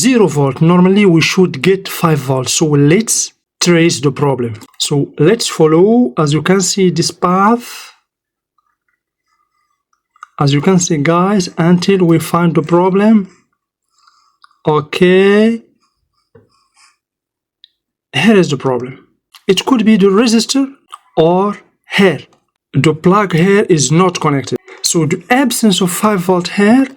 0 volt. Normally we should get 5 volts. So let's trace the problem. So let's follow, as you can see, this path, as you can see, guys, until we find the problem. Okay, here is the problem. It could be the resistor or here. The plug here is not connected. So the absence of 5 volt here,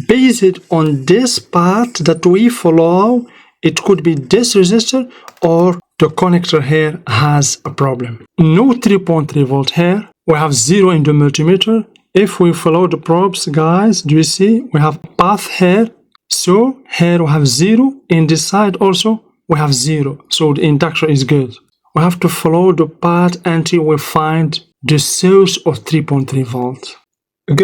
based on this path that we follow, it could be this resistor or the connector here has a problem. No 3.3 volt here. We have 0 in the multimeter. If we follow the probes, guys, do you see? We have path here. So here we have 0. In this side also we have 0. So the inductor is good. We have to follow the path until we find the source of 3.3 volt.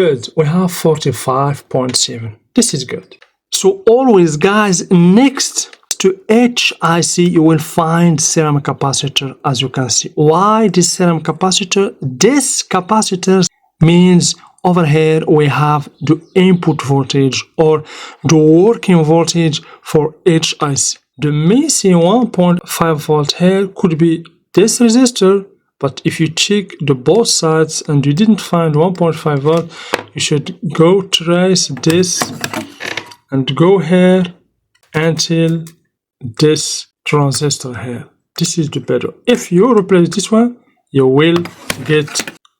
Good. We have 45.7. This is good. So always, guys, next to each IC you will find ceramic capacitor, as you can see. Why this ceramic capacitor? This capacitor means over here we have the input voltage or the working voltage for each IC. The missing 1.5 volt here could be this resistor, but if you check the both sides and you didn't find 1.5 volt, you should go trace this and go here until this transistor here. This is the better. If you replace this one, you will get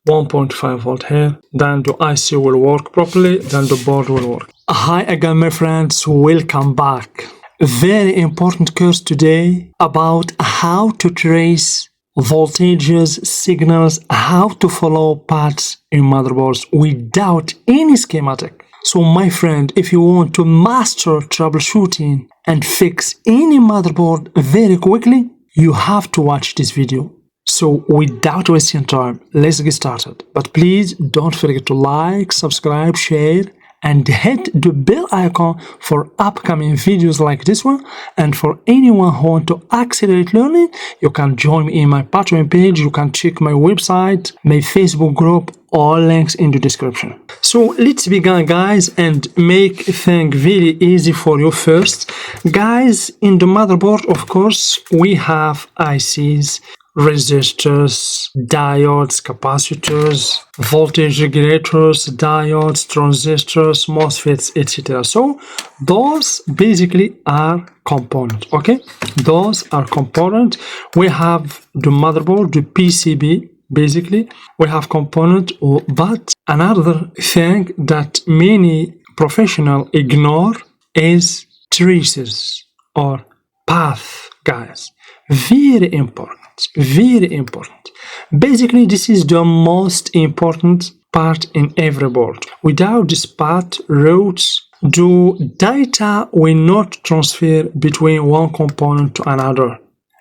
1.5 volt here, then the IC will work properly, then the board will work. Hi again, my friends, welcome back. Very important course today about how to trace voltages, signals, how to follow paths in motherboards without any schematic. So my friend, if you want to master troubleshooting and fix any motherboard very quickly, you have to watch this video. So without wasting time, let's get started. But please don't forget to like, subscribe, share, and hit the bell icon for upcoming videos like this one. And for anyone who wants to accelerate learning, you can join me in my Patreon page. You can check my website, my Facebook group, all links in the description. So let's begin, guys, and make things very easy for you first. Guys, in the motherboard, of course, we have ICs, resistors, diodes, capacitors, voltage regulators, diodes, transistors, MOSFETs, etc. So those basically are components. Okay, those are components. We have the motherboard, the PCB. Basically, we have component, but another thing that many professionals ignore is traces or path, guys. Very important. Very important. Basically, this is the most important part in every board. Without this path, routes, the data will not transfer between one component to another.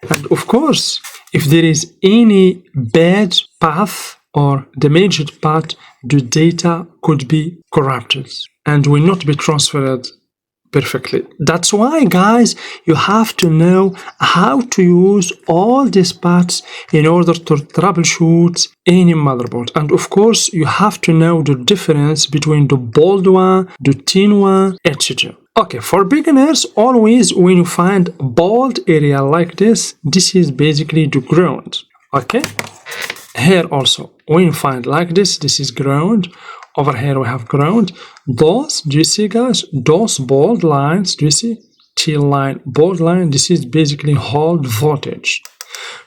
And of course, if there is any bad path or damaged path, the data could be corrupted and will not be transferred perfectly. That's why, guys, you have to know how to use all these paths in order to troubleshoot any motherboard. And of course, you have to know the difference between the bold one, the thin one, etc. Okay, for beginners, always when you find bold area like this, this is basically the ground. Okay, here also when you find like this is ground. Over here we have ground. Those, do you see, guys, those bold lines, do you see, thin line, bold line, this is basically hold voltage.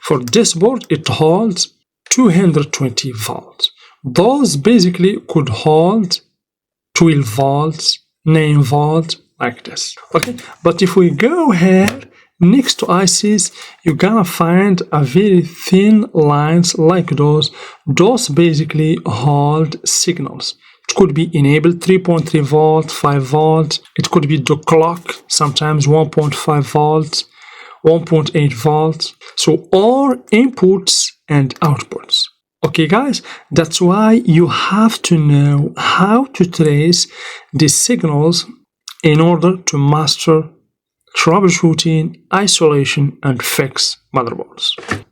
For this board, it holds 220 volts. Those basically could hold 12 volts, 9 volts, like this. Okay, but if we go here next to ICs, you're gonna find a very thin lines like those. Those basically hold signals. It could be enabled 3.3 volt, 5 volt. It could be the clock, sometimes 1.5 volts, 1.8 volts. So all inputs and outputs. Okay, guys, that's why you have to know how to trace the signals in order to master troubleshooting, isolation, and fix motherboards.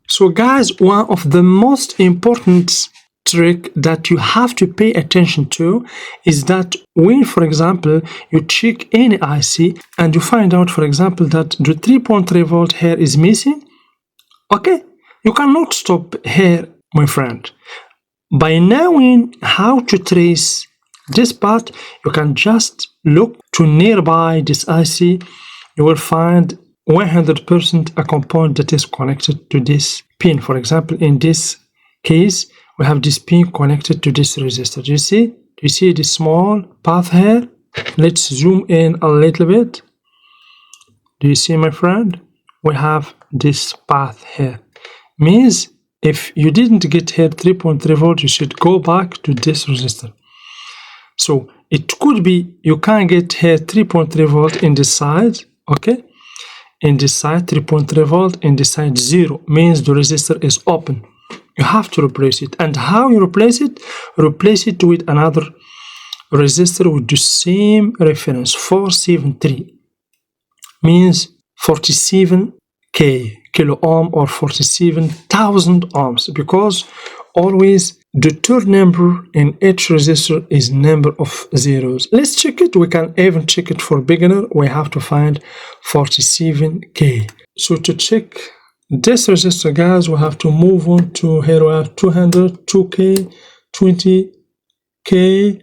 So, guys, one of the most important trick that you have to pay attention to is that when, for example, you check any IC and you find out, for example, that the 3.3 volt here is missing, okay, you cannot stop here, my friend. By knowing how to trace this part, you can just look to nearby this IC. You will find 100% a component that is connected to this pin. For example, in this case, we have this pin connected to this resistor. Do you see? Do you see this small path here? Let's zoom in a little bit. Do you see, my friend? We have this path here. Means if you didn't get here 3.3 volt, you should go back to this resistor. So it could be you can get here 3.3 volt in this side, okay? In this side 3.3 volt, in this side 0, means the resistor is open. You have to replace it. And how you replace it? Replace it with another resistor with the same reference, 473. Means 47k kilo ohm or 47,000 ohms, because always the third number in each resistor is number of zeros. Let's check it. We can even check it for beginner. We have to find 47k. So to check this resistor, guys, we have to move on to here. We have 200, 2k, 20k,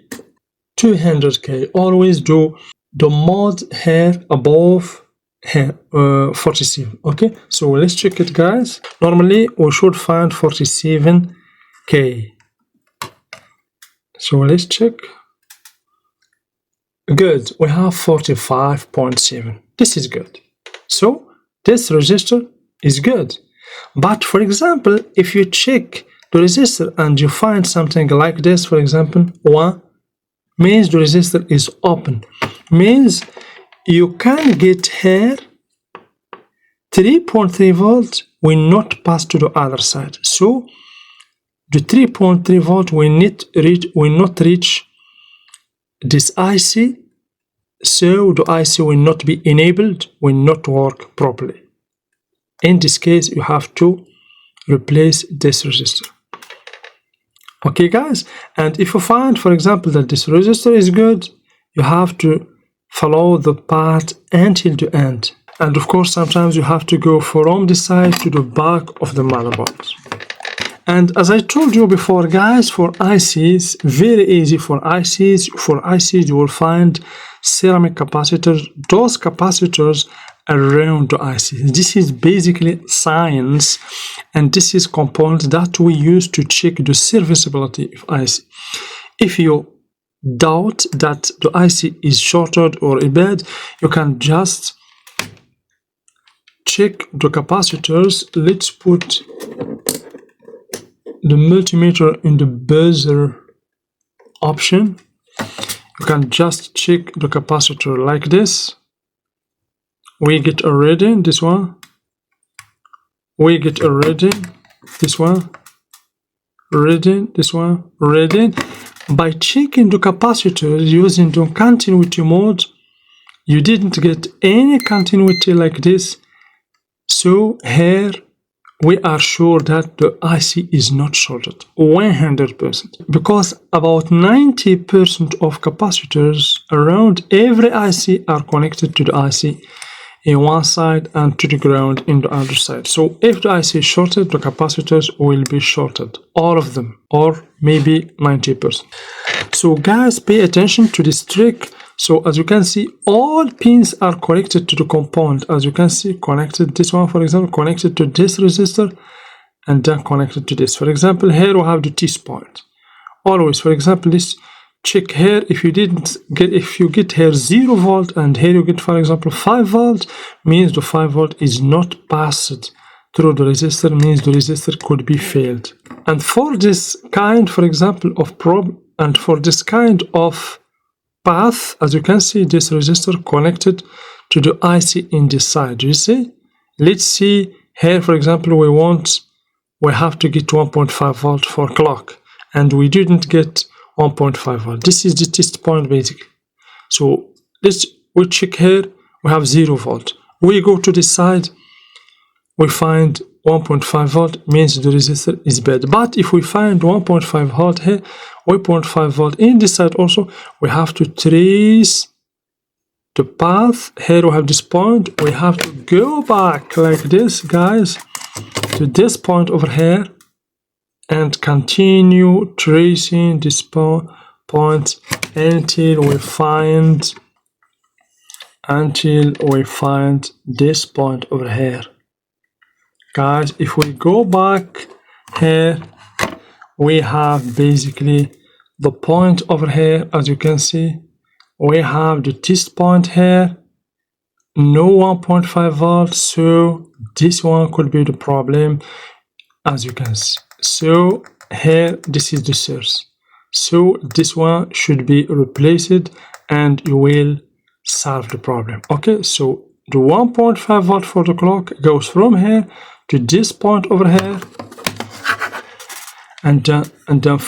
200k. Always do the mod here above here 47. Okay, so let's check it, guys. Normally we should find 47k. So let's check. Good, we have 45.7. This is good. So this resistor is good. But for example, if you check the resistor and you find something like this, for example 1, means the resistor is open, means you can get here 3.3 volt will not pass to the other side. So the 3.3 volt will not reach this IC, so the IC will not be enabled, will not work properly. In this case, you have to replace this resistor. Okay, guys, and if you find, for example, that this resistor is good, you have to follow the path until the end. And of course, sometimes you have to go from the side to the back of the motherboard. And as I told you before, guys, for ICs, very easy for ICs. For ICs, you will find ceramic capacitors, those capacitors around the IC. This is basically science, and this is component that we use to check the serviceability of IC. If you doubt that the IC is shorted or bad, you can just check the capacitors. Let's put the multimeter in the buzzer option. You can just check the capacitor like this. We get a reading, this one. We get a reading, this one. Reading, this one. Reading. By checking the capacitor using the continuity mode, you didn't get any continuity like this. So here we are sure that the IC is not shorted 100%, because about 90% of capacitors around every IC are connected to the IC in one side and to the ground in the other side. So if the IC is shorted, the capacitors will be shorted, all of them, or maybe 90%. So guys, pay attention to this trick. So as you can see, all pins are connected to the component. As you can see, connected, this one for example, connected to this resistor, and then connected to this. For example, here we have the T point. Always, for example, this check here. If you get here 0 volt and here you get, for example, 5 volt, means the 5 volt is not passed through the resistor, means the resistor could be failed. And for this kind, for example, of probe, and for this kind of path, as you can see, this resistor connected to the IC in this side. You see? Let's see here, for example, we have to get 1.5 volt for clock, and we didn't get 1.5 volt. This is the test point basically. So we check here, we have 0 volt. We go to this side, we find 1.5 volt means the resistor is bad. But if we find 1.5 volt here, 1.5 volt in this side also, we have to trace the path. Here we have this point. We have to go back like this, guys, to this point over here and continue tracing this point until we find this point over here. Guys, if we go back here, we have basically the point over here. As you can see, we have the test point here, no 1.5 volts, so this one could be the problem, as you can see. So here, this is the source, so this one should be replaced and you will solve the problem. Okay, so the 1.5 volt for the clock goes from here to this point over here, and then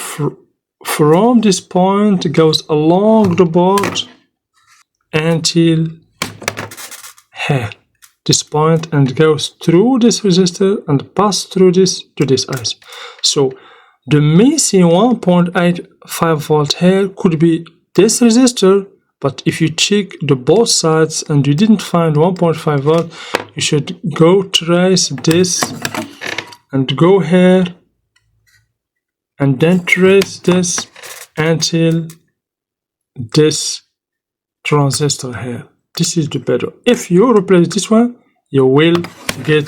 from this point goes along the board until here, this point, and goes through this resistor and pass through this to this IC. So the missing 1.85 volt here could be this resistor, but if you check the both sides and you didn't find 1.5 volt, you should go trace this and go here and then trace this until this transistor here. This is the better. If you replace this one, you will get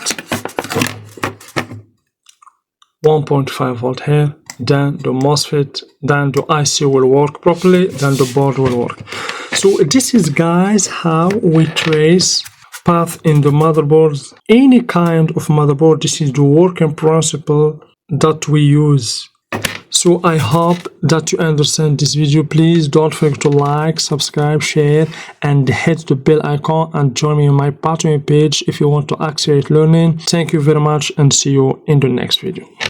1.5 volt here, then the MOSFET, then the IC will work properly, then the board will work. So this is, guys, how we trace path in the motherboards. Any kind of motherboard, this is the working principle that we use. So I hope that you understand this video. Please don't forget to like, subscribe, share, and hit the bell icon and join me on my Patreon page if you want to accelerate learning. Thank you very much and see you in the next video.